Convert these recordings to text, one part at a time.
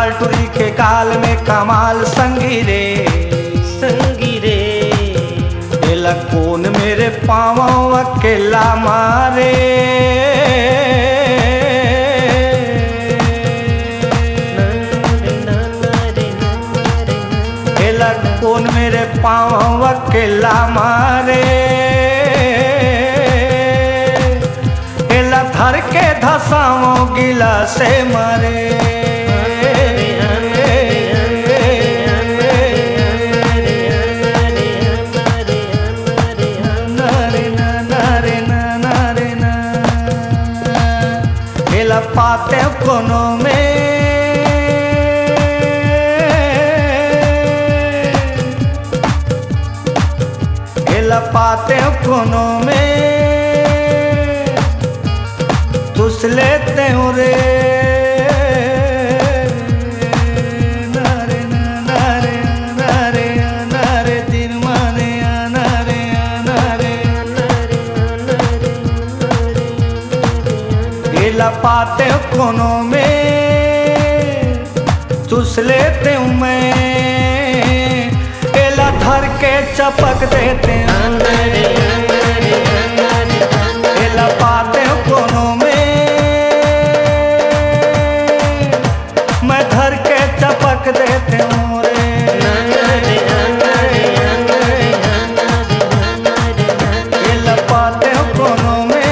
गुलाल टुरी के गाल में कमाल संगी रे एला कौन मेरे पाँव अकेला मारे एला कौन मेरे पाँव अकेला मारे एला धर के धसाओ गिला से मारे पाते कोनों में एला पाते कोनों में तुस लेते हूँ रे नारे नारे नारे नारे दिन माने नारे नारे एला पाते कोनों में चूस लेते हूँ मैं एला धर के चपक देते हैं एला पाते कोनों में मैं धर के चपक देते हूँ रे एला पाते कोनों में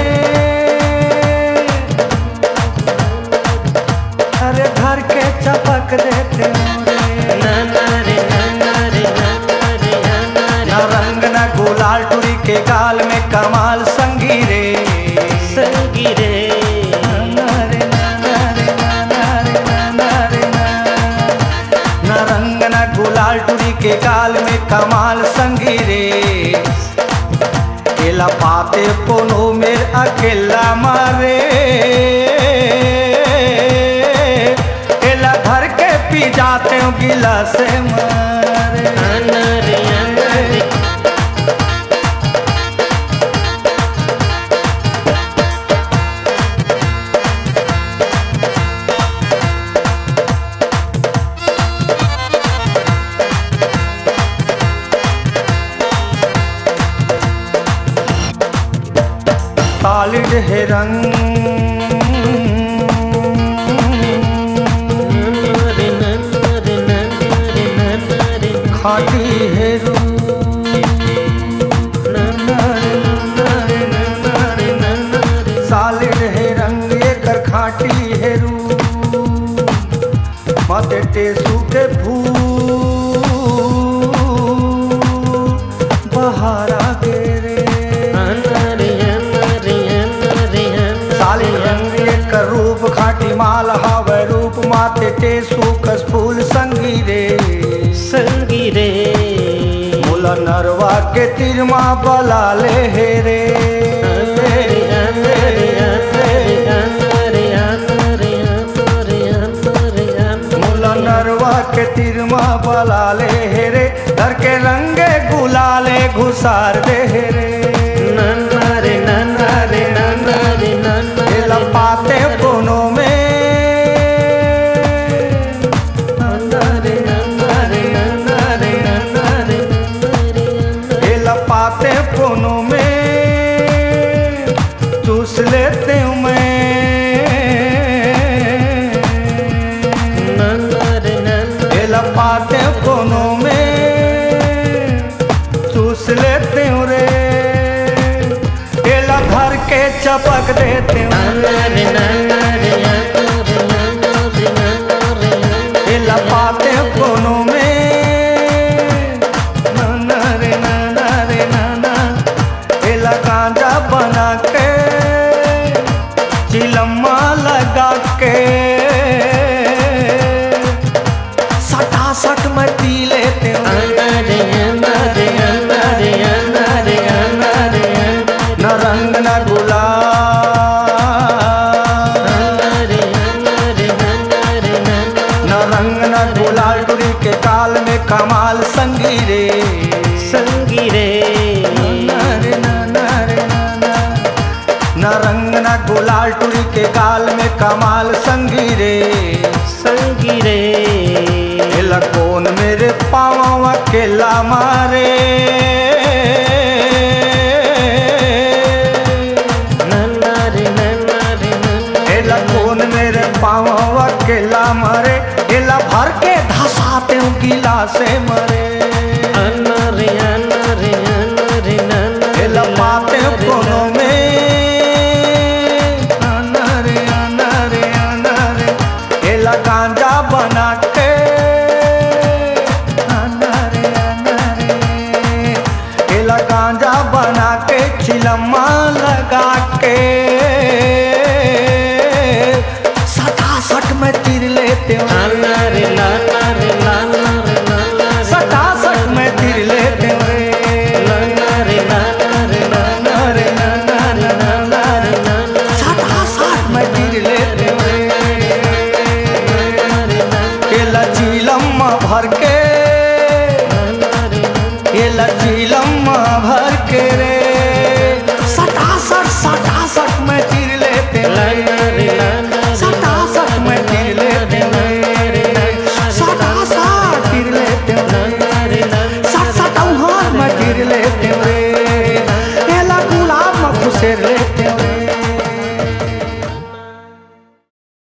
अरे धर के चपक देते ना रंग ना गुलाल टुरी के गाल में कमाल संगी रे ना रंग ना गुलाल टुरी के गाल में कमाल संगी रे एला पाते कोनो मेरे अकेला मारे भर के पी जाते हो गिला से मारे तालिड है रंग खाटी है रू सालिड है रंग ये कर खाटी है रू माते टेसू के फूल बहारा गेरे सालिड रंग ये कर रूप खाटी माल हावे रूप माते टेसू कस फूल संगी रे मुला नरवा के तिरमा बला ले हे रे मुला नरवा के तिरमा बला ले हे रे धर के रंगे गुलाले घुसार दे हे रे एला पाते कोनों में पाते कोनों में चूस लेते हूँ मैं एला पाते कोनों में चूस लेते हूँ रे एला धर के चपक देते हूँ एला पाते कोनों में गांजा बना के चिलम्मा लगा के सटा सट में पी लेते हैं न रंग न गुलाल न रंग न गुलाल टुरी के काल में कमाल संगी रे न रंग न गुलाल टुरी के गाल में कमाल संगी रे अकेला मारे, एला कौन मेरे पाँव अकेला मरे, एला भर के धसाते हूँ गिलासे मरे, एला पाते हूँ कोनों में, एला गांजा बना के, एला गांजा बना के चिलम्मा